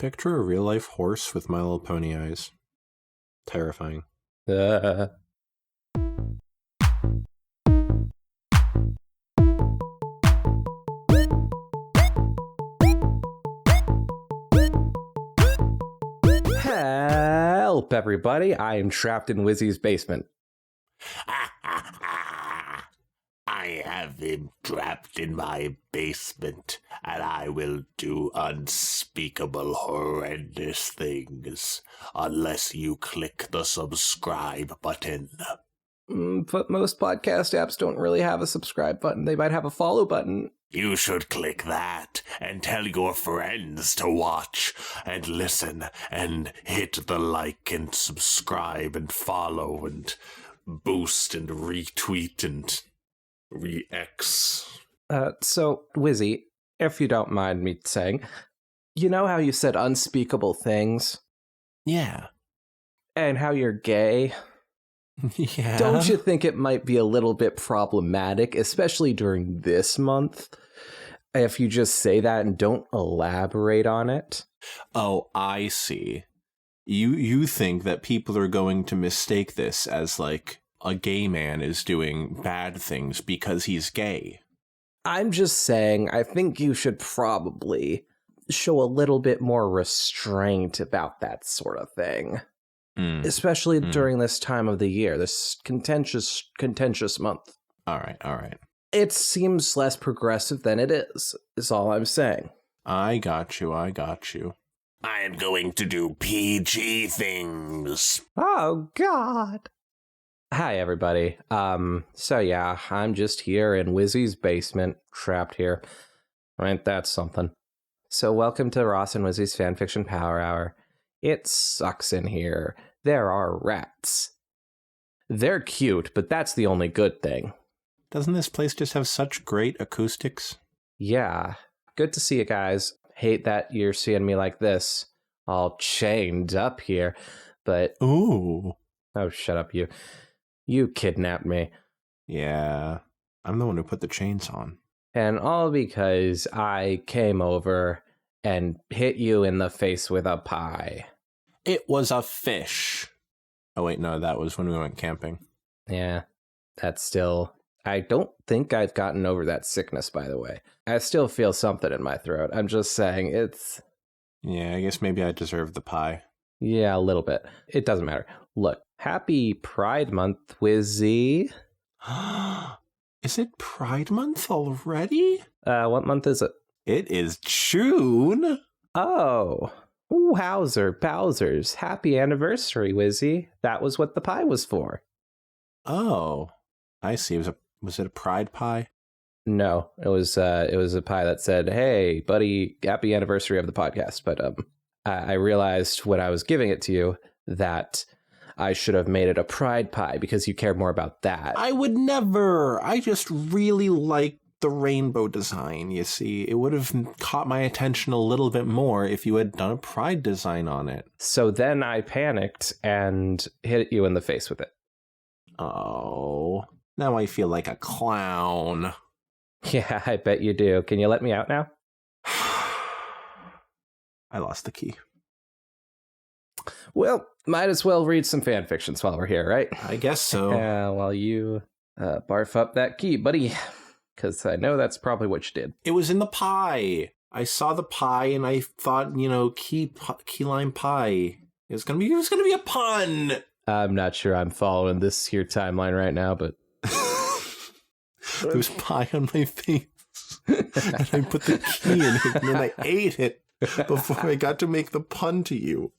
Picture a real-life horse with My Little Pony eyes. Terrifying. Help, everybody. I am trapped in Wizzy's basement. I have him trapped in my basement, and I will do unspeakable, horrendous things unless you click the subscribe button. But most podcast apps don't really have a subscribe button. They might have a follow button. You should click that and tell your friends to watch and listen and hit the like and subscribe and follow and boost and retweet and re-X. So, Wizzy, if you don't mind me saying, you know how you said unspeakable things? Yeah. And how you're gay? Yeah. Don't you think it might be a little bit problematic, especially during this month, if you just say that and don't elaborate on it? Oh, I see. You think that people are going to mistake this as, like, a gay man is doing bad things because he's gay. I'm just saying, I think you should probably show a little bit more restraint about that sort of thing. Especially during this time of the year, this contentious month. All right. It seems less progressive than it is all I'm saying. I got you. I am going to do PG things. Oh, God. Hi, everybody. So yeah, I'm just here in Wizzy's basement, trapped here. Ain't that something? So welcome to Ross and Wizzy's Fanfiction Power Hour. It sucks in here. There are rats. They're cute, but that's the only good thing. Doesn't this place just have such great acoustics? Yeah. Good to see you guys. Hate that you're seeing me like this, all chained up here, but... Ooh. Oh, shut up, you. You kidnapped me. Yeah, I'm the one who put the chains on. And all because I came over and hit you in the face with a pie. It was a fish. Oh, wait, no, that was when we went camping. Yeah, that's still... I don't think I've gotten over that sickness, by the way. I still feel something in my throat. I'm just saying, it's... Yeah, I guess maybe I deserve the pie. Yeah, a little bit. It doesn't matter. Look, happy Pride Month, Wizzy. Is it Pride Month already? What month is it? It is June. Oh, Bowsers. Happy anniversary, Wizzy. That was what the pie was for. Oh, I see. Was it a pride pie? No, it was a pie that said, "Hey, buddy, happy anniversary of the podcast." But I realized when I was giving it to you that I should have made it a pride pie because you care more about that. I would never. I just really like the rainbow design, you see. It would have caught my attention a little bit more if you had done a pride design on it. So then I panicked and hit you in the face with it. Oh, now I feel like a clown. Yeah, I bet you do. Can you let me out now? I lost the key. Well, might as well read some fan fictions while we're here, right? I guess so. Yeah, while you barf up that key, buddy. Because I know that's probably what you did. It was in the pie. I saw the pie and I thought, key lime pie. It was gonna be a pun. I'm not sure I'm following this here timeline right now, but there was pie on my face. And I put the key in it and then I ate it before I got to make the pun to you.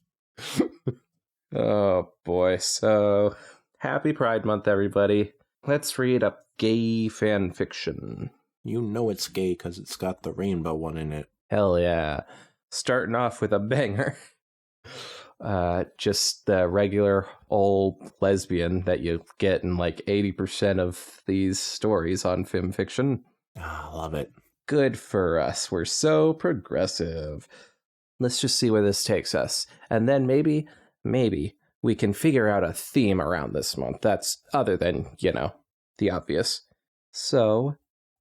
Oh boy. So happy Pride Month, everybody. Let's read a gay fan fiction. You know it's gay because it's got the rainbow one in it. Hell yeah. Starting off with a banger. Just the regular old lesbian that you get in like 80% of these stories on film fiction. I love it. Good for us. We're so progressive. Let's just see where this takes us. And then maybe we can figure out a theme around this month. That's other than, the obvious. So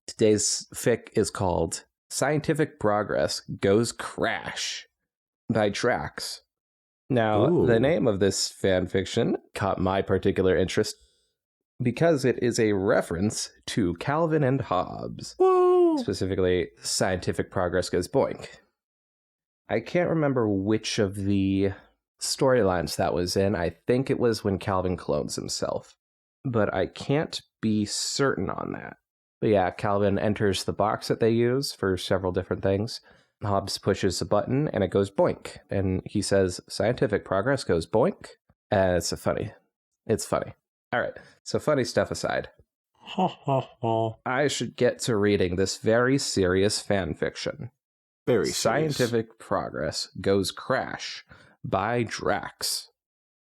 today's fic is called Scientific Progress Goes Crash. by Drax. Now, Ooh. the name of this fan fiction caught my particular interest because it is a reference to Calvin and Hobbes. Whoa. Specifically, scientific progress goes boink. I can't remember which of the storylines that was in. I think it was when Calvin clones himself, but I can't be certain on that. But yeah, Calvin enters the box that they use for several different things. Hobbes pushes a button and it goes boink. And he says, scientific progress goes boink. It's funny. It's funny. All right. So funny stuff aside, I should get to reading this very serious fan fiction. Very serious. Scientific progress goes crash by Drax.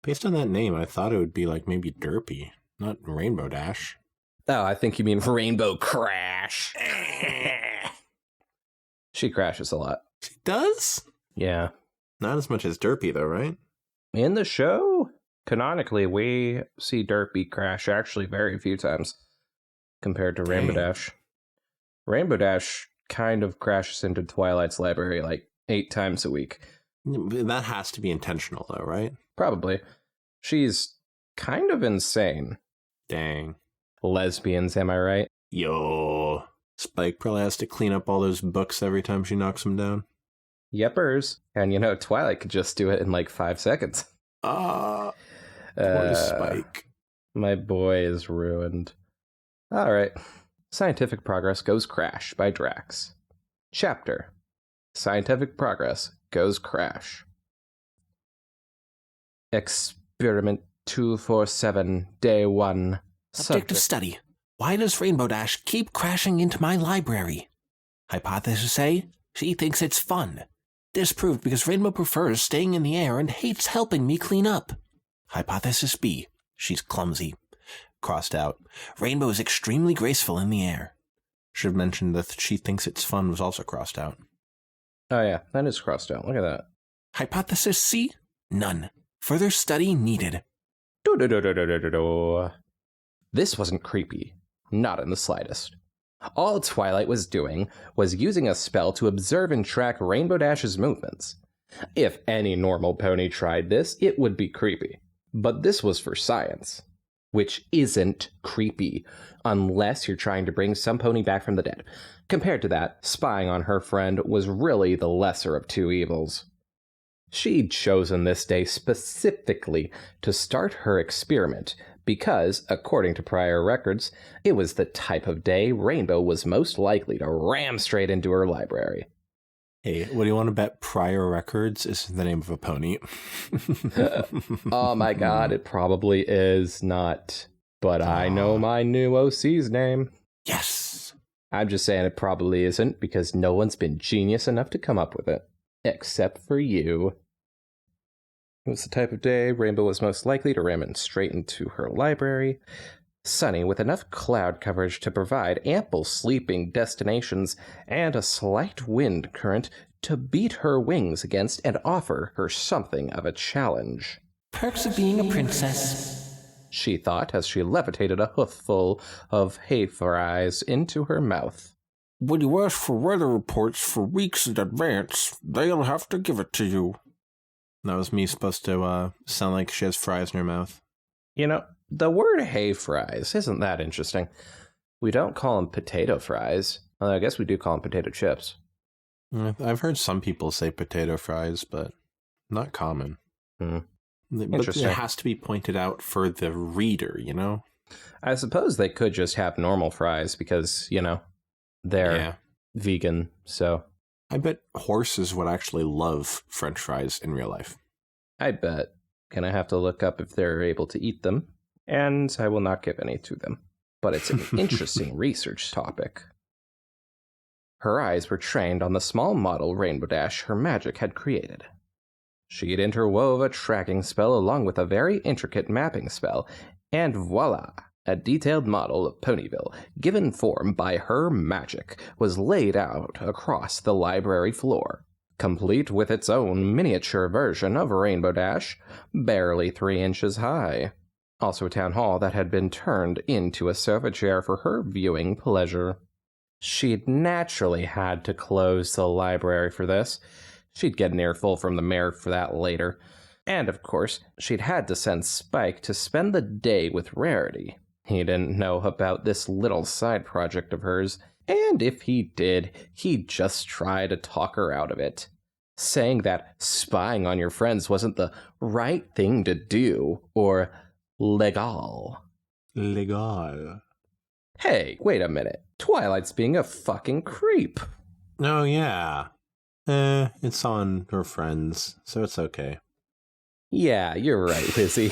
Based on that name, I thought it would be like maybe Derpy, not Rainbow Dash. Oh, I think you mean Rainbow Crash. She crashes a lot. She does? Yeah. Not as much as Derpy, though, right? In the show, canonically, we see Derpy crash actually very few times compared to Rainbow Dash. Rainbow Dash kind of crashes into Twilight's library like 8 times a week. That has to be intentional, though, right? Probably. She's kind of insane. Dang. Lesbians, am I right? Yo. Spike probably has to clean up all those books every time she knocks them down. Yepers. And you know, Twilight could just do it in like 5 seconds. Poor Spike. My boy is ruined. All right. Scientific Progress Goes Crash by Drax. Chapter. Scientific Progress Goes Crash. Experiment 247, Day 1. Subject of study. Why does Rainbow Dash keep crashing into my library? Hypothesis A, she thinks it's fun. Disproved because Rainbow prefers staying in the air and hates helping me clean up. Hypothesis B, she's clumsy. Crossed out. Rainbow is extremely graceful in the air. Should have mentioned that she thinks it's fun was also crossed out. Oh yeah, that is crossed out. Look at that. Hypothesis C, none. Further study needed. This wasn't creepy. Not in the slightest. All Twilight was doing was using a spell to observe and track Rainbow Dash's movements. If any normal pony tried this, it would be creepy. But this was for science. Which isn't creepy, unless you're trying to bring some pony back from the dead. Compared to that, spying on her friend was really the lesser of two evils. She'd chosen this day specifically to start her experiment because, according to prior records, it was the type of day Rainbow was most likely to ram straight into her library. Hey, what do you want to bet prior records is the name of a pony? Oh my god, it probably is not. But I know my new OC's name. Yes. I'm just saying it probably isn't because no one's been genius enough to come up with it. Except for you. It was the type of day Rainbow was most likely to ram it straight into her library. Sunny, with enough cloud coverage to provide ample sleeping destinations and a slight wind current to beat her wings against and offer her something of a challenge. Perks of being a princess, she thought as she levitated a hoofful of hay fries into her mouth. When you ask for weather reports for weeks in advance, they'll have to give it to you. That was me supposed to sound like she has fries in her mouth. You know, the word hay fries isn't that interesting. We don't call them potato fries. I guess we do call them potato chips. I've heard some people say potato fries, but not common. But it has to be pointed out for the reader, you know? I suppose they could just have normal fries because, you know, they're vegan, so... I bet horses would actually love French fries in real life. I bet. Can I have to look up if they're able to eat them? And I will not give any to them. But it's an interesting research topic. Her eyes were trained on the small model Rainbow Dash her magic had created. She'd interwove a tracking spell along with a very intricate mapping spell, and voila! A detailed model of Ponyville, given form by her magic, was laid out across the library floor, complete with its own miniature version of Rainbow Dash, barely 3 inches high. Also a town hall that had been turned into a sofa chair for her viewing pleasure. She'd naturally had to close the library for this. She'd get an earful from the mayor for that later. And of course, she'd had to send Spike to spend the day with Rarity. He didn't know about this little side project of hers, and if he did, he'd just try to talk her out of it, saying that spying on your friends wasn't the right thing to do, or legal. Legal. Hey, wait a minute. Twilight's being a fucking creep. Oh, yeah. It's on her friends, so it's okay. Yeah, you're right, Wizzy.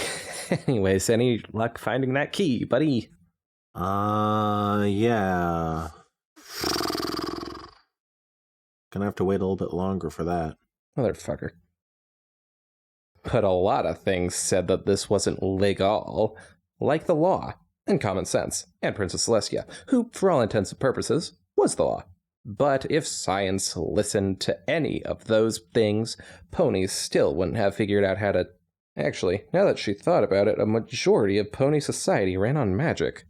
Anyways, any luck finding that key, buddy? Yeah. Gonna have to wait a little bit longer for that. Motherfucker. But a lot of things said that this wasn't legal, like the law, and common sense, and Princess Celestia, who, for all intents and purposes, was the law. But if science listened to any of those things, ponies still wouldn't have figured out how to... Actually, now that she thought about it, a majority of pony society ran on magic.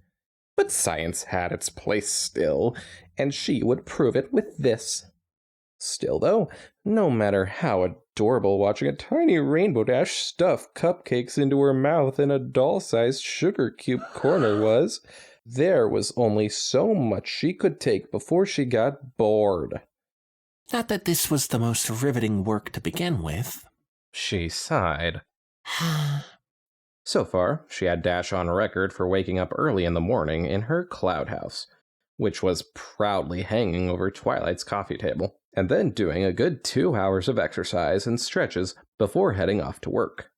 But science had its place still, and she would prove it with this. Still, though, no matter how adorable watching a tiny Rainbow Dash stuff cupcakes into her mouth in a doll-sized sugar cube corner was, there was only so much she could take before she got bored. Not that this was the most riveting work to begin with. She sighed. So far, she had Dash on record for waking up early in the morning in her cloud house, which was proudly hanging over Twilight's coffee table, and then doing a good 2 hours of exercise and stretches before heading off to work.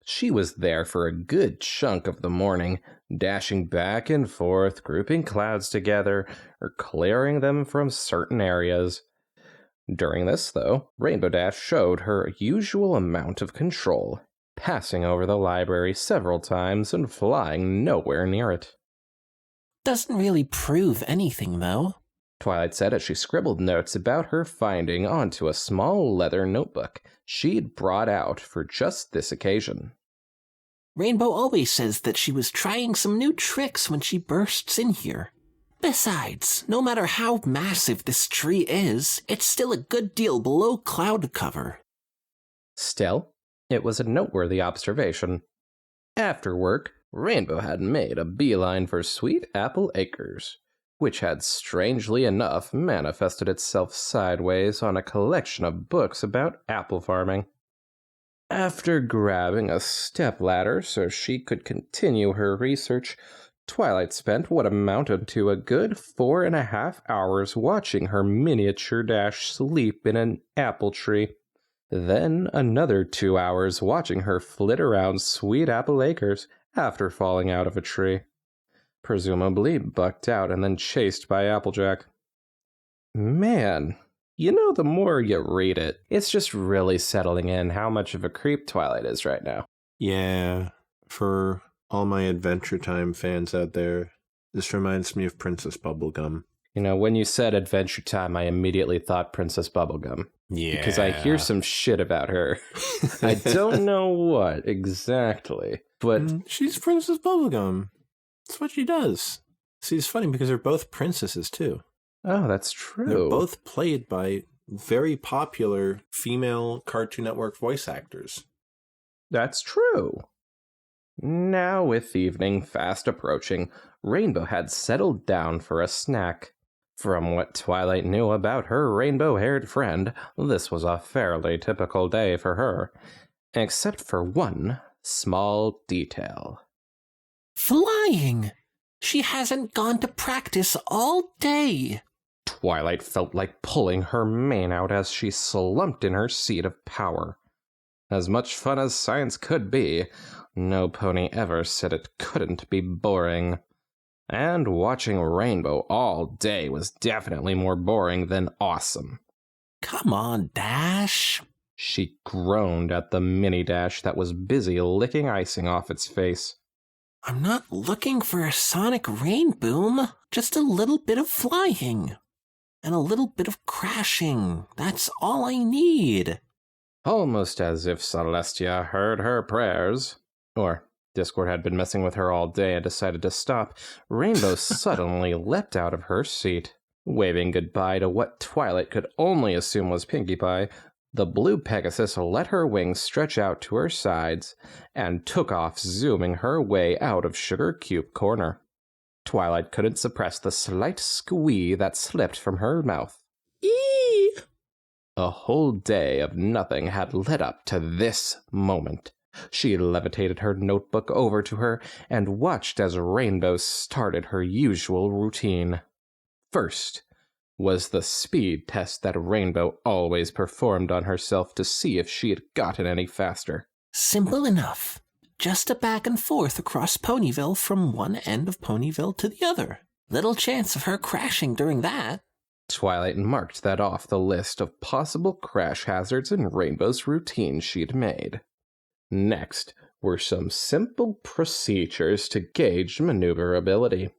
She was there for a good chunk of the morning, dashing back and forth, grouping clouds together, or clearing them from certain areas. During this, though, Rainbow Dash showed her usual amount of control, passing over the library several times and flying nowhere near it. Doesn't really prove anything, though, Twilight said as she scribbled notes about her finding onto a small leather notebook she'd brought out for just this occasion. Rainbow always says that she was trying some new tricks when she bursts in here. Besides, no matter how massive this tree is, it's still a good deal below cloud cover. Still, it was a noteworthy observation. After work, Rainbow had made a beeline for Sweet Apple Acres, which had strangely enough manifested itself sideways on a collection of books about apple farming. After grabbing a stepladder so she could continue her research, Twilight spent what amounted to a good 4.5 hours watching her miniature Dash sleep in an apple tree. Then another 2 hours watching her flit around Sweet Apple Acres after falling out of a tree. Presumably bucked out and then chased by Applejack. Man, you know, the more you read it, it's just really settling in how much of a creep Twilight is right now. Yeah, for all my Adventure Time fans out there, this reminds me of Princess Bubblegum. You know, when you said Adventure Time, I immediately thought Princess Bubblegum. Yeah. Because I hear some shit about her. I don't know what exactly, but... She's Princess Bubblegum. That's what she does. See, it's funny because they're both princesses, too. Oh, that's true. They're both played by very popular female Cartoon Network voice actors. That's true. Now, with evening fast approaching, Rainbow had settled down for a snack. From what Twilight knew about her rainbow-haired friend, this was a fairly typical day for her, except for one small detail. Flying! She hasn't gone to practice all day. Twilight felt like pulling her mane out as she slumped in her seat of power. As much fun as science could be, no pony ever said it couldn't be boring. And watching Rainbow all day was definitely more boring than awesome. Come on, Dash. She groaned at the mini Dash that was busy licking icing off its face. I'm not looking for a sonic rain boom, just a little bit of flying. And a little bit of crashing. That's all I need. Almost as if Celestia heard her prayers. Or Discord had been messing with her all day and decided to stop. Rainbow suddenly leapt out of her seat. Waving goodbye to what Twilight could only assume was Pinkie Pie, The blue Pegasus let her wings stretch out to her sides and took off, zooming her way out of Sugar Cube Corner. Twilight couldn't suppress the slight squee that slipped from her mouth. Eee! A whole day of nothing had led up to this moment. She levitated her notebook over to her and watched as Rainbow started her usual routine. First was the speed test that Rainbow always performed on herself to see if she had gotten any faster. Simple enough. Just a back and forth across Ponyville from one end of Ponyville to the other. Little chance of her crashing during that. Twilight marked that off the list of possible crash hazards in Rainbow's routine she'd made. Next were some simple procedures to gauge maneuverability.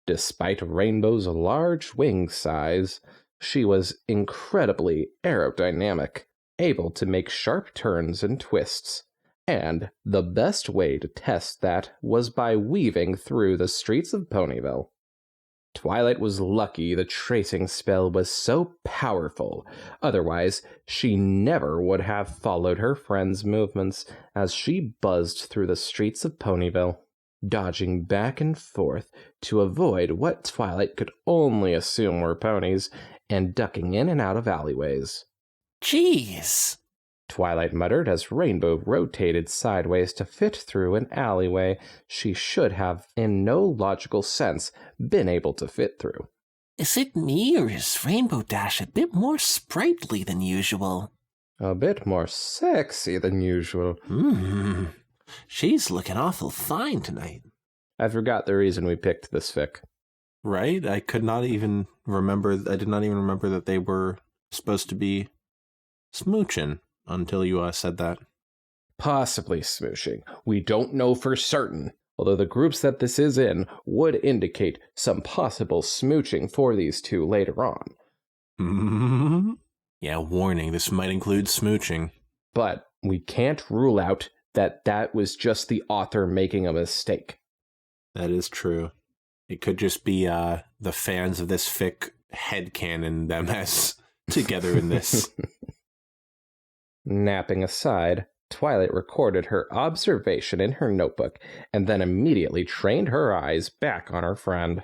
Despite Rainbow's large wing size, she was incredibly aerodynamic, able to make sharp turns and twists, and the best way to test that was by weaving through the streets of Ponyville. Twilight was lucky the tracing spell was so powerful, otherwise she never would have followed her friend's movements as she buzzed through the streets of Ponyville, dodging back and forth to avoid what Twilight could only assume were ponies, and ducking in and out of alleyways. Jeez! Twilight muttered as Rainbow rotated sideways to fit through an alleyway she should have, in no logical sense, been able to fit through. Is it me, or is Rainbow Dash a bit more sprightly than usual? A bit more sexy than usual. She's looking awful fine tonight. I forgot the reason we picked this fic. Right? I did not even remember that they were supposed to be smooching until you said that. Possibly smooching. We don't know for certain, although the groups that this is in would indicate some possible smooching for these two later on. Yeah, warning, this might include smooching. But we can't rule out that was just the author making a mistake. That is true. It could just be the fans of this fic headcanon them as together in this. Napping aside, Twilight recorded her observation in her notebook and then immediately trained her eyes back on her friend.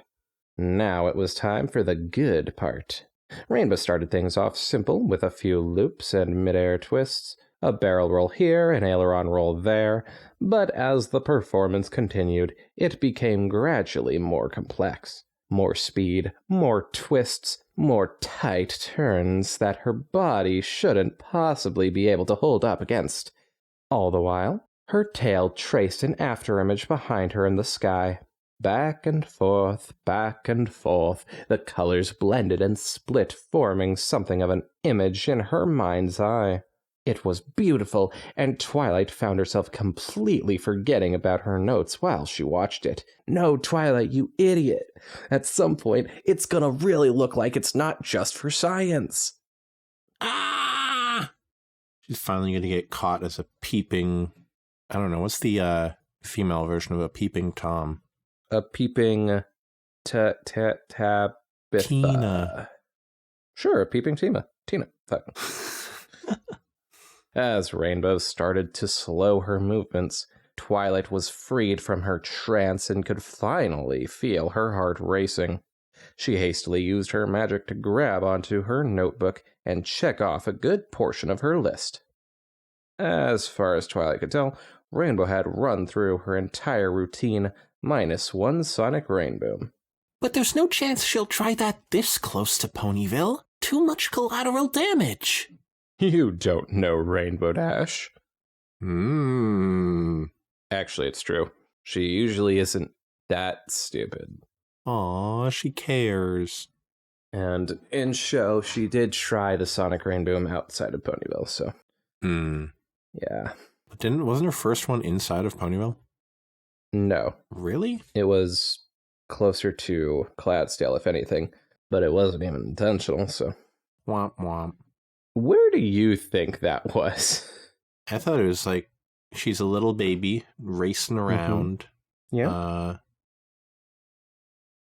Now it was time for the good part. Rainbow started things off simple with a few loops and mid-air twists, a barrel roll here, an aileron roll there, but as the performance continued, it became gradually more complex. More speed, more twists, more tight turns that her body shouldn't possibly be able to hold up against. All the while, her tail traced an afterimage behind her in the sky. Back and forth, the colors blended and split, forming something of an image in her mind's eye. It was beautiful, and Twilight found herself completely forgetting about her notes while she watched it. No, Twilight, you idiot. At some point, it's gonna really look like it's not just for science. Ah! She's finally gonna get caught as a peeping... I don't know, what's the female version of a peeping Tom? A peeping... Tabitha. Tina. Sure, a peeping Tina. Fuck. As Rainbow started to slow her movements, Twilight was freed from her trance and could finally feel her heart racing. She hastily used her magic to grab onto her notebook and check off a good portion of her list. As far as Twilight could tell, Rainbow had run through her entire routine, minus one sonic rainboom. But there's no chance she'll try that this close to Ponyville. Too much collateral damage. You don't know Rainbow Dash. Hmm. Actually, it's true. She usually isn't that stupid. Aw, she cares. And in show, she did try the sonic rainboom outside of Ponyville, so... Yeah. Wasn't her first one inside of Ponyville? No. Really? It was closer to Cloudsdale, if anything, but it wasn't even intentional, so... Womp womp. Where do you think that was? I thought it was like, she's a little baby racing around. Mm-hmm. Yeah.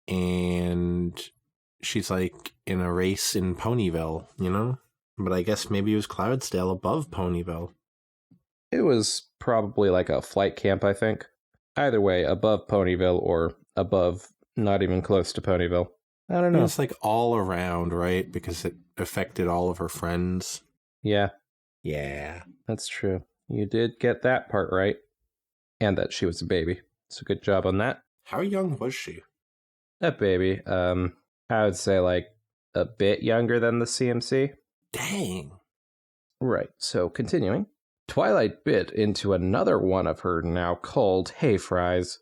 And she's like in a race in Ponyville, you know? But I guess maybe it was Cloudsdale above Ponyville. It was probably like a flight camp, I think. Either way, above Ponyville or above, not even close to Ponyville. I don't know. It's like all around, right? Because it affected all of her friends. Yeah. Yeah. That's true. You did get that part right. And that she was a baby. So good job on that. How young was she? That baby. I would say like a bit younger than the CMC. Dang. Right. So continuing. Twilight bit into another one of her now cold hay fries.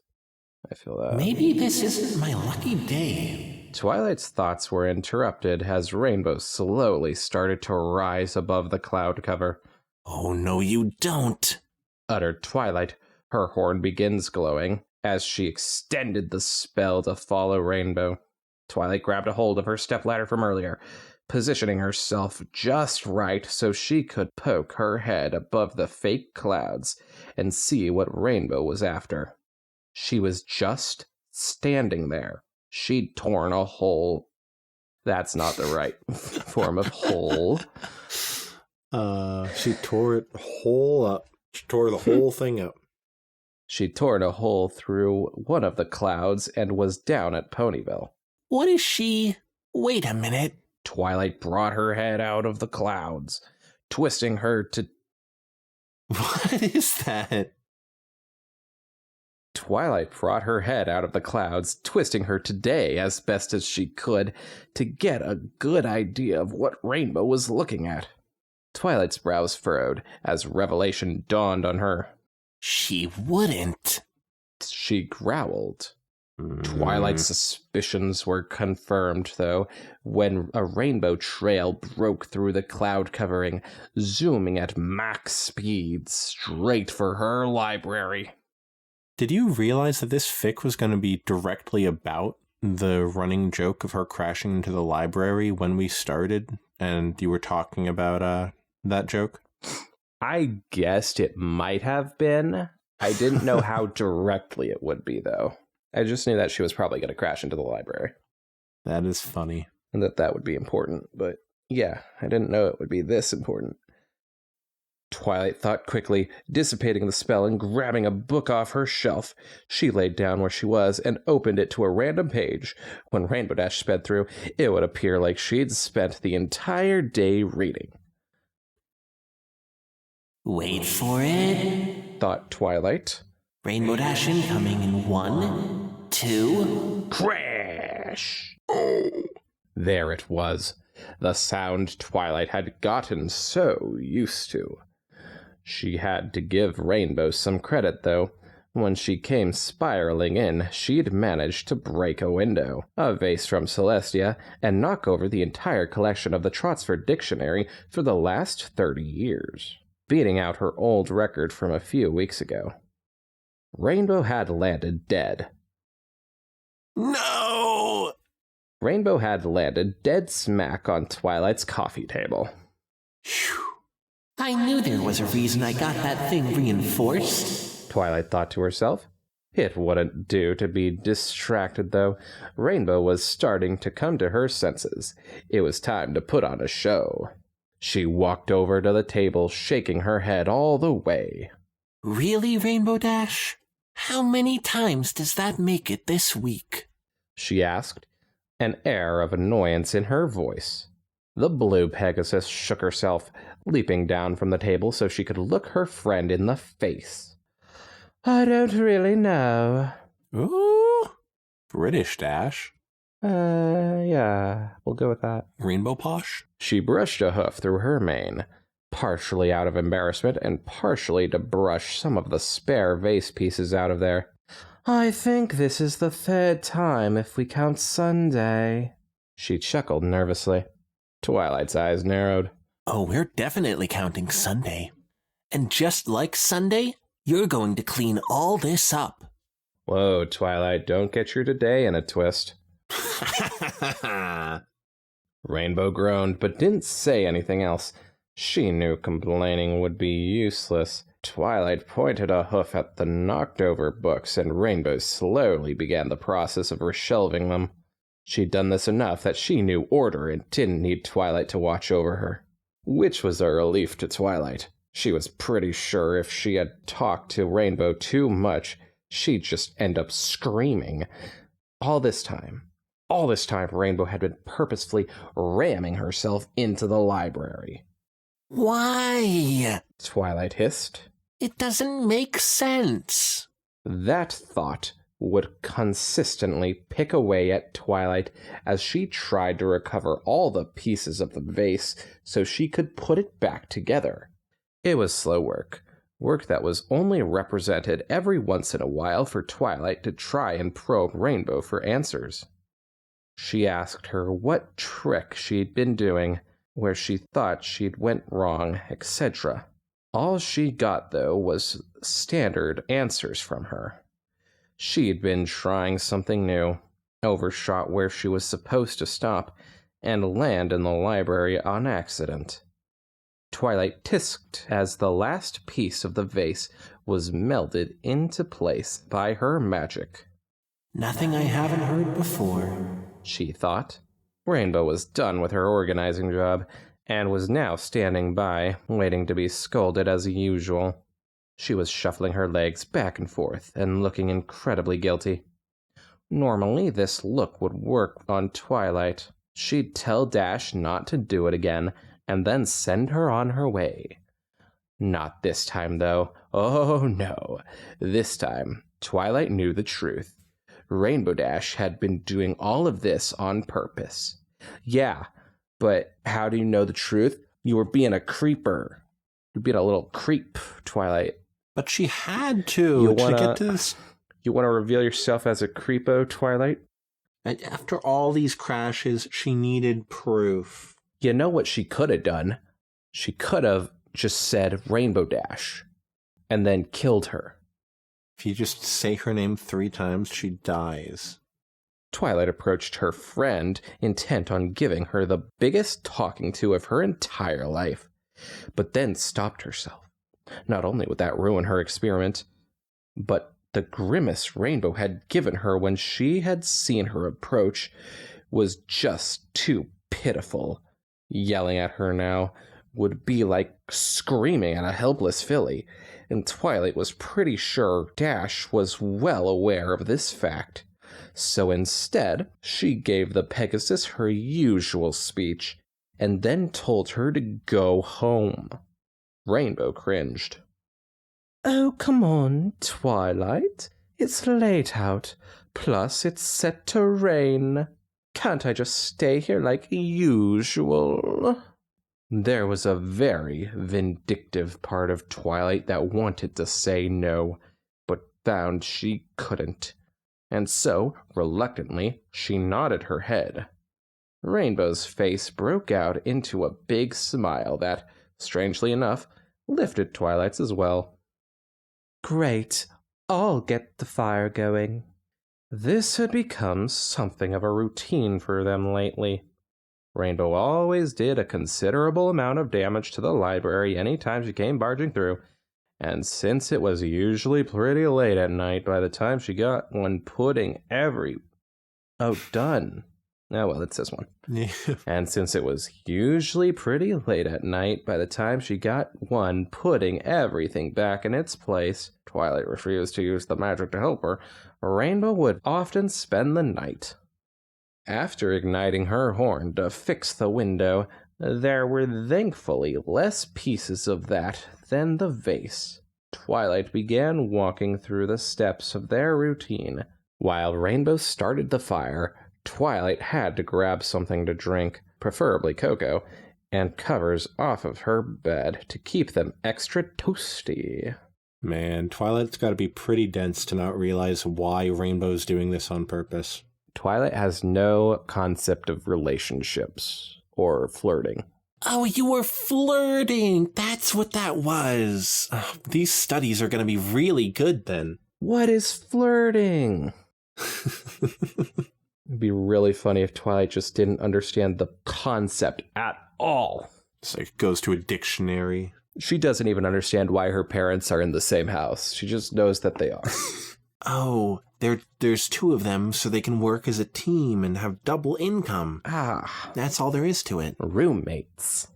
I feel that. Maybe this isn't my lucky day. Twilight's thoughts were interrupted as Rainbow slowly started to rise above the cloud cover. Oh, no, you don't, uttered Twilight. Her horn begins glowing as she extended the spell to follow Rainbow. Twilight grabbed a hold of her stepladder from earlier, positioning herself just right so she could poke her head above the fake clouds and see what Rainbow was after. She was just standing there. She'd torn a hole. That's not the right form of hole. She tore it whole up. She tore the whole thing up. She'd torn a hole through one of the clouds and was down at Ponyville. What is she? Wait a minute. Twilight brought her head out of the clouds, twisting her to... What is that? Twilight brought her head out of the clouds, twisting her today as best as she could to get a good idea of what Rainbow was looking at. Twilight's brows furrowed as revelation dawned on her. She wouldn't. She growled. Twilight's suspicions were confirmed, though, when a rainbow trail broke through the cloud covering, zooming at max speed straight for her library. Did you realize that this fic was going to be directly about the running joke of her crashing into the library when we started, and you were talking about that joke? I guessed it might have been. I didn't know how directly it would be, though. I just knew that she was probably going to crash into the library. That is funny. And that would be important, but yeah, I didn't know it would be this important. Twilight thought quickly, dissipating the spell and grabbing a book off her shelf. She laid down where she was and opened it to a random page. When Rainbow Dash sped through, it would appear like she'd spent the entire day reading. Wait for it, thought Twilight. Rainbow Dash incoming in 1, 2... Crash! Oh. There it was. The sound Twilight had gotten so used to. She had to give Rainbow some credit, though. When she came spiraling in, she'd managed to break a window, a vase from Celestia, and knock over the entire collection of the Trotsford Dictionary for the last 30 years, beating out her old record from a few weeks ago. Rainbow had landed dead. No! Rainbow had landed dead smack on Twilight's coffee table. Phew. I knew there was a reason I got that thing reinforced, Twilight thought to herself. It wouldn't do to be distracted, though. Rainbow was starting to come to her senses. It was time to put on a show. She walked over to the table, shaking her head all the way. Really, Rainbow Dash? How many times does that make it this week? She asked, an air of annoyance in her voice. The blue Pegasus shook herself, leaping down from the table so she could look her friend in the face. I don't really know. Ooh, British Dash. Yeah, we'll go with that. Rainbow Posh? She brushed a hoof through her mane, partially out of embarrassment and partially to brush some of the spare vase pieces out of there. I think this is the third time if we count Sunday. She chuckled nervously. Twilight's eyes narrowed. Oh, we're definitely counting Sunday. And just like Sunday, you're going to clean all this up. Whoa, Twilight, don't get your today in a twist. Rainbow groaned, but didn't say anything else. She knew complaining would be useless. Twilight pointed a hoof at the knocked-over books, and Rainbow slowly began the process of reshelving them. She'd done this enough that she knew order and didn't need Twilight to watch over her. which was a relief to Twilight. She was pretty sure if she had talked to Rainbow too much, she'd just end up screaming. All this time, Rainbow had been purposefully ramming herself into the library. Why? Twilight hissed. It doesn't make sense. That thought would consistently pick away at Twilight as she tried to recover all the pieces of the vase so she could put it back together. It was slow work that was only represented every once in a while for Twilight to try and probe Rainbow for answers. She asked her what trick she'd been doing, where she thought she'd went wrong, etc. All she got, though, was standard answers from her. She'd been trying something new, overshot where she was supposed to stop, and land in the library on accident. Twilight tisked as the last piece of the vase was melded into place by her magic. Nothing I haven't heard before, she thought. Rainbow was done with her organizing job, and was now standing by, waiting to be scolded as usual. She was shuffling her legs back and forth and looking incredibly guilty. Normally, this look would work on Twilight. She'd tell Dash not to do it again, and then send her on her way. Not this time, though. Oh, no. This time, Twilight knew the truth. Rainbow Dash had been doing all of this on purpose. Yeah, but how do you know the truth? You were being a creeper. You're being a little creep, Twilight. But she had to get to this. You want to reveal yourself as a creepo, Twilight? After all these crashes, she needed proof. You know what she could have done? She could have just said Rainbow Dash and then killed her. If you just say her name 3 times, she dies. Twilight approached her friend, intent on giving her the biggest talking to of her entire life, but then stopped herself. Not only would that ruin her experiment, but the grimace Rainbow had given her when she had seen her approach was just too pitiful. Yelling at her now would be like screaming at a helpless filly, and Twilight was pretty sure Dash was well aware of this fact. So instead, she gave the Pegasus her usual speech, and then told her to go home. Rainbow cringed. Oh, come on, Twilight. It's late out. Plus, it's set to rain. Can't I just stay here like usual? There was a very vindictive part of Twilight that wanted to say no, but found she couldn't. And so, reluctantly, she nodded her head. Rainbow's face broke out into a big smile that, strangely enough, lifted Twilight's as well. Great, I'll get the fire going. This had become something of a routine for them lately. Rainbow always did a considerable amount of damage to the library any time she came barging through, and since it was usually pretty late at night by the time she got one putting every... Oh, done. Oh, well, it says one. Yeah. And since it was usually pretty late at night by the time she got one putting everything back in its place, Twilight refused to use the magic to help her, Rainbow would often spend the night. After igniting her horn to fix the window, there were thankfully less pieces of that than the vase. Twilight began walking through the steps of their routine. While Rainbow started the fire, Twilight had to grab something to drink, preferably cocoa, and covers off of her bed to keep them extra toasty. Man, Twilight's got to be pretty dense to not realize why Rainbow's doing this on purpose. Twilight has no concept of relationships or flirting. Oh, you were flirting. That's what that was. These studies are going to be really good then. What is flirting? It'd be really funny if Twilight just didn't understand the concept at all. It's like it goes to a dictionary. She doesn't even understand why her parents are in the same house. She just knows that they are. Oh, there's 2 of them so they can work as a team and have double income. Ah. That's all there is to it. Roommates.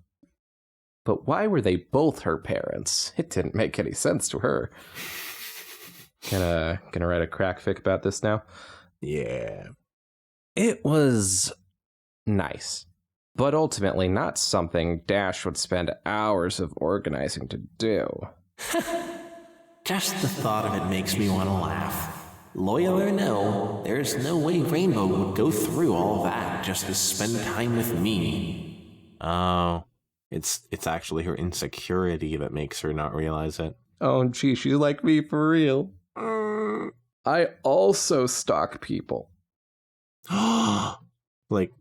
But why were they both her parents? It didn't make any sense to her. Gonna write a crack fic about this now? Yeah. It was nice, but ultimately not something Dash would spend hours of organizing to do. Just the thought of it makes me want to laugh. Loyal or no, there's no way Rainbow would go through all that just to spend time with me. Oh, it's actually her insecurity that makes her not realize it. Oh, gee, she's like me for real. I also stalk people. Like,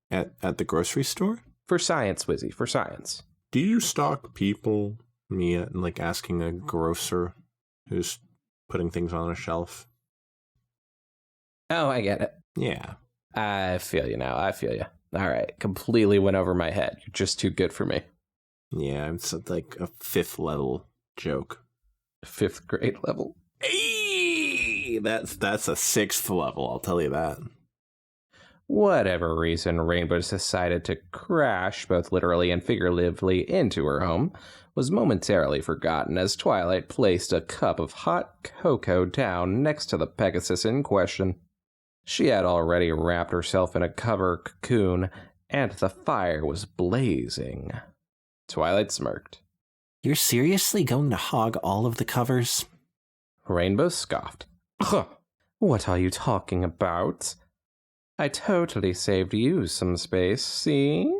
at the grocery store? For science, Wizzy, for science. Do you stalk people, Mia, like asking a grocer who's putting things on a shelf? Oh, I get it. Yeah. I feel you now. I feel you. All right. Completely went over my head. You're just too good for me. Yeah, it's like a 5th level joke. 5th grade level. Hey, that's a 6th level, I'll tell you that. Whatever reason Rainbow decided to crash, both literally and figuratively, into her home was momentarily forgotten as Twilight placed a cup of hot cocoa down next to the Pegasus in question. She had already wrapped herself in a cover cocoon, and the fire was blazing. Twilight smirked. You're seriously going to hog all of the covers? Rainbow scoffed. What are you talking about? I totally saved you some space, see?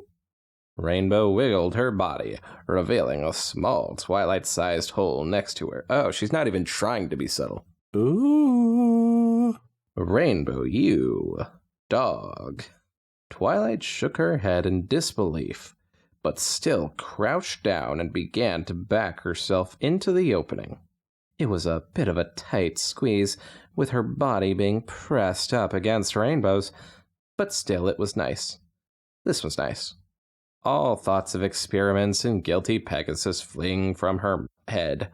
Rainbow wiggled her body, revealing a small Twilight-sized hole next to her. Oh, she's not even trying to be subtle. Ooh. Rainbow, you dog. Twilight shook her head in disbelief, but still crouched down and began to back herself into the opening. It was a bit of a tight squeeze, with her body being pressed up against Rainbow's, but still it was nice. This was nice. All thoughts of experiments and guilty Pegasus fleeing from her head,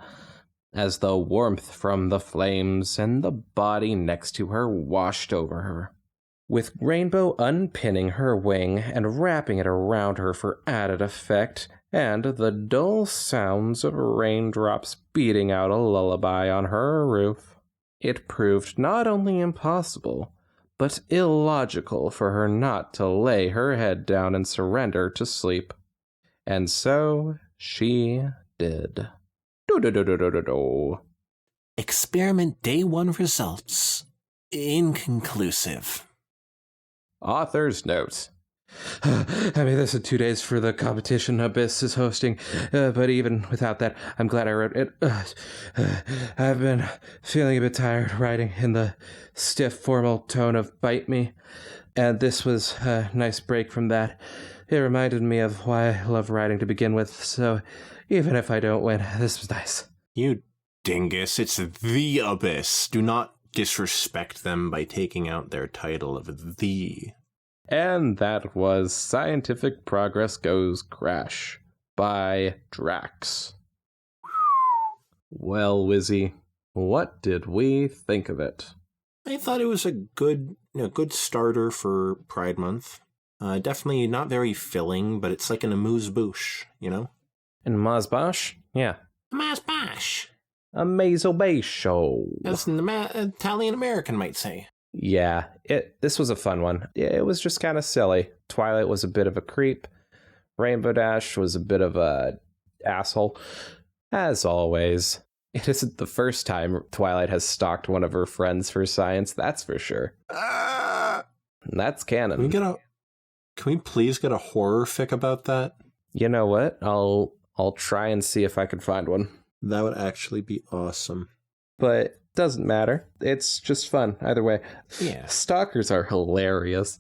as the warmth from the flames and the body next to her washed over her. With Rainbow unpinning her wing and wrapping it around her for added effect, and the dull sounds of raindrops beating out a lullaby on her roof, it proved not only impossible, but illogical for her not to lay her head down and surrender to sleep. And so she did. Do-do-do-do-do-do. Experiment day 1 results. Inconclusive. Author's note. I mean, this is 2 days for the competition Abyss is hosting, but even without that, I'm glad I wrote it. I've been feeling a bit tired writing in the stiff, formal tone of Bite Me, and this was a nice break from that. It reminded me of why I love writing to begin with, so even if I don't win, this was nice. You dingus, it's the Abyss. Do not disrespect them by taking out their title of the. And that was Scientific Progress Goes Crash by Drax. Well, Wizzy, what did we think of it? I thought it was a good starter for Pride Month. Definitely not very filling, but it's like an amuse-bouche, you know? And Mazbash? Yeah. Amuse-bouche. A mazel-base show. As an Italian-American might say. Yeah, this was a fun one. It was just kind of silly. Twilight was a bit of a creep. Rainbow Dash was a bit of a asshole. As always, it isn't the first time Twilight has stalked one of her friends for science, that's for sure. That's canon. Can we please get a horror fic about that? You know what? I'll try and see if I can find one. That would actually be awesome. But doesn't matter. It's just fun either way. Yeah. Stalkers are hilarious.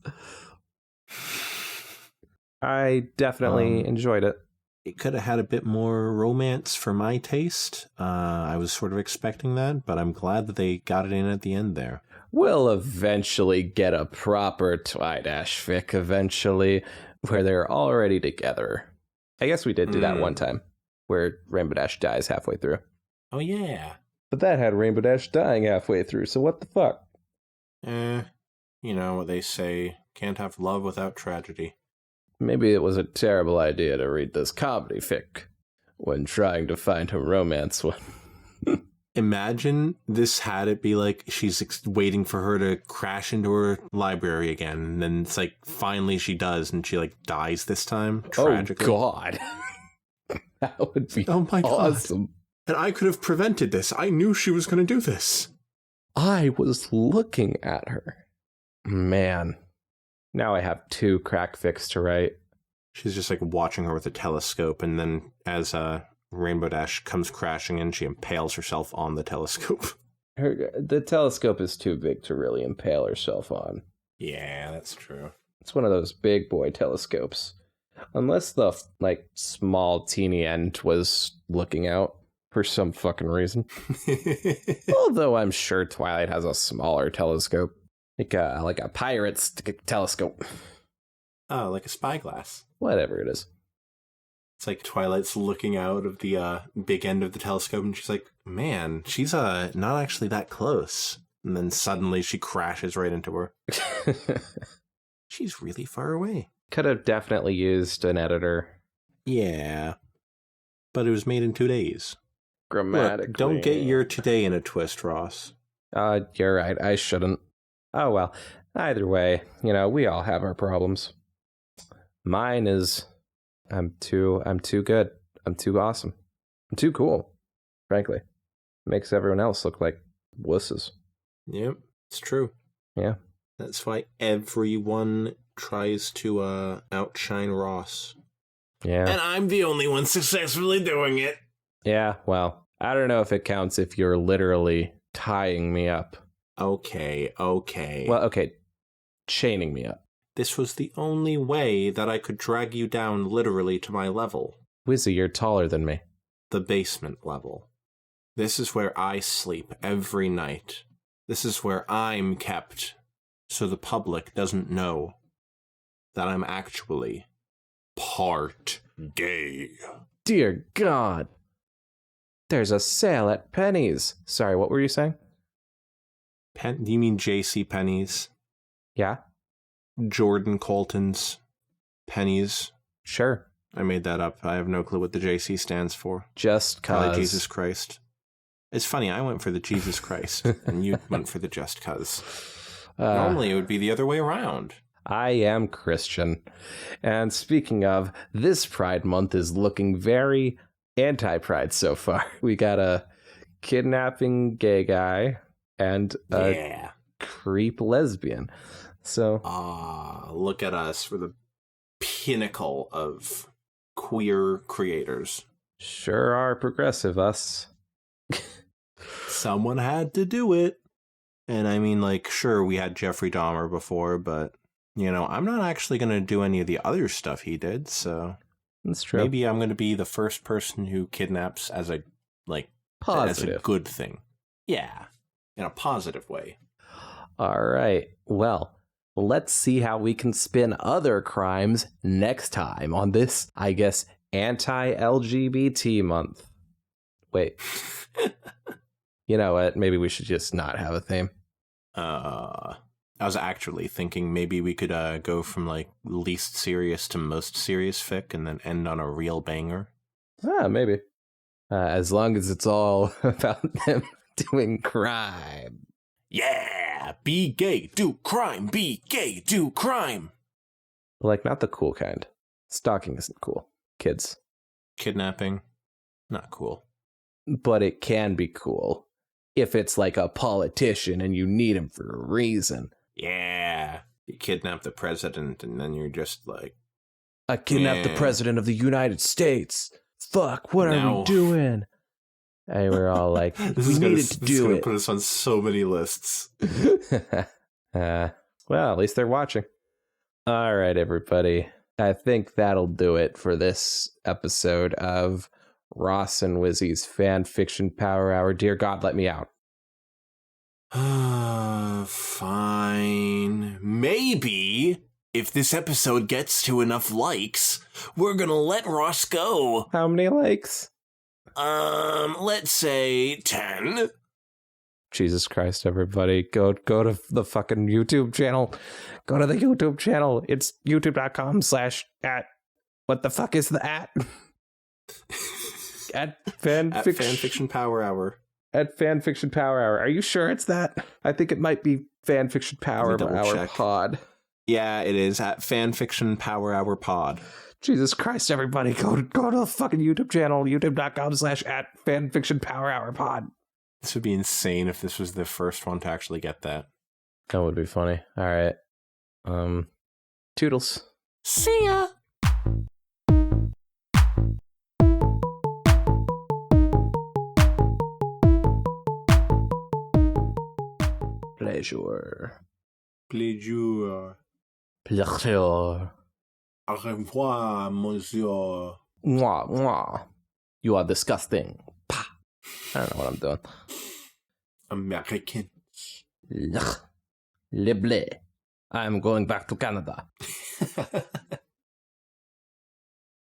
I definitely enjoyed it. It could have had a bit more romance for my taste. I was sort of expecting that, but I'm glad that they got it in at the end there. We'll eventually get a proper Twidash fic eventually, where they're already together. I guess we did do that one time, where Rainbow Dash dies halfway through. Oh, yeah. But that had Rainbow Dash dying halfway through, so what the fuck? You know what they say, can't have love without tragedy. Maybe it was a terrible idea to read this comedy fic when trying to find a romance one. Imagine this had it be like she's waiting for her to crash into her library again, and then it's like finally she does, and she like dies this time tragically. Oh God, that would be awesome. God. And I could have prevented this. I knew she was going to do this. I was looking at her. Man, now I have 2 crack fics to write. She's just like watching her with a telescope, and then as Rainbow Dash comes crashing in, she impales herself on the telescope. The telescope is too big to really impale herself on. Yeah, that's true. It's one of those big boy telescopes. Unless the, small teeny end was looking out for some fucking reason. Although I'm sure Twilight has a smaller telescope. Like a pirate's telescope. Oh, like a spyglass. Whatever it is. It's like Twilight's looking out of the big end of the telescope, and she's like, man, she's not actually that close. And then suddenly she crashes right into her. She's really far away. Could have definitely used an editor. Yeah. But it was made in 2 days. Grammatically. Look, don't get your today in a twist, Ross. You're right. I shouldn't. Oh, well. Either way, we all have our problems. Mine is I'm too good. I'm too awesome. I'm too cool, frankly. Makes everyone else look like wusses. Yep, it's true. Yeah. That's why everyone tries to outshine Ross. Yeah. And I'm the only one successfully doing it. Yeah, well, I don't know if it counts if you're literally tying me up. Okay. Well, okay, chaining me up. This was the only way that I could drag you down literally to my level. Wizzy, you're taller than me. The basement level. This is where I sleep every night. This is where I'm kept, so the public doesn't know that I'm actually part gay. Dear God. There's a sale at Penny's. Sorry, what were you saying? Do you mean J.C. Penney's? Yeah? Jordan Colton's Pennies? Sure. I made that up. I have no clue what the J.C. stands for. Just cause. Jesus Christ. It's funny, I went for the Jesus Christ, and you went for the just cause. Normally it would be the other way around. I am Christian. And speaking of, this Pride Month is looking very anti-Pride so far. We got a kidnapping gay guy and a creep lesbian. So, look at us. We're the pinnacle of queer creators. Sure are progressive, us. Someone had to do it. And I mean, sure, we had Jeffrey Dahmer before, but, I'm not actually going to do any of the other stuff he did, so... That's true. Maybe I'm going to be the first person who kidnaps as a, positive. as a good thing. Yeah, in a positive way. All right, well... Let's see how we can spin other crimes next time on this, I guess, anti-LGBT month. Wait. You know what? Maybe we should just not have a theme. I was actually thinking maybe we could go from least serious to most serious fic and then end on a real banger. Maybe. As long as it's all about them doing crime. Yeah, be gay, do crime, be gay, do crime. Not the cool kind. Stalking isn't cool, kids. Kidnapping, not cool. But it can be cool if it's a politician and you need him for a reason. Yeah, you kidnap the president and then you're just I kidnapped the president of the United States. Fuck, what are we doing? And we're all we needed to do it. Put us on so many lists. Well, at least they're watching. All right, everybody. I think that'll do it for this episode of Ross and Wizzy's Fan Fiction Power Hour. Dear God, let me out. Fine. Maybe if this episode gets to enough likes, we're gonna let Ross go. How many likes? Let's say 10. Jesus Christ, everybody. Go to the fucking YouTube channel. Go to the YouTube channel. It's youtube.com/@ What the fuck is the @ At At Fanfiction Power Hour. At Fanfiction Power Hour. Are you sure it's that? I think it might be Fanfiction Power Hour check. Pod. Yeah, it is at Fanfiction Power Hour Pod. Jesus Christ, everybody, go to the fucking YouTube channel, youtube.com/at Fanfiction Power Hour Pod. This would be insane if this was the first one to actually get that. That would be funny. All right. Toodles. See ya! Pleasure. Pleasure. Pleasure. Au revoir, monsieur. Mwah, mwah. You are disgusting. Pah. I don't know what I'm doing. American. Le blé. I'm going back to Canada.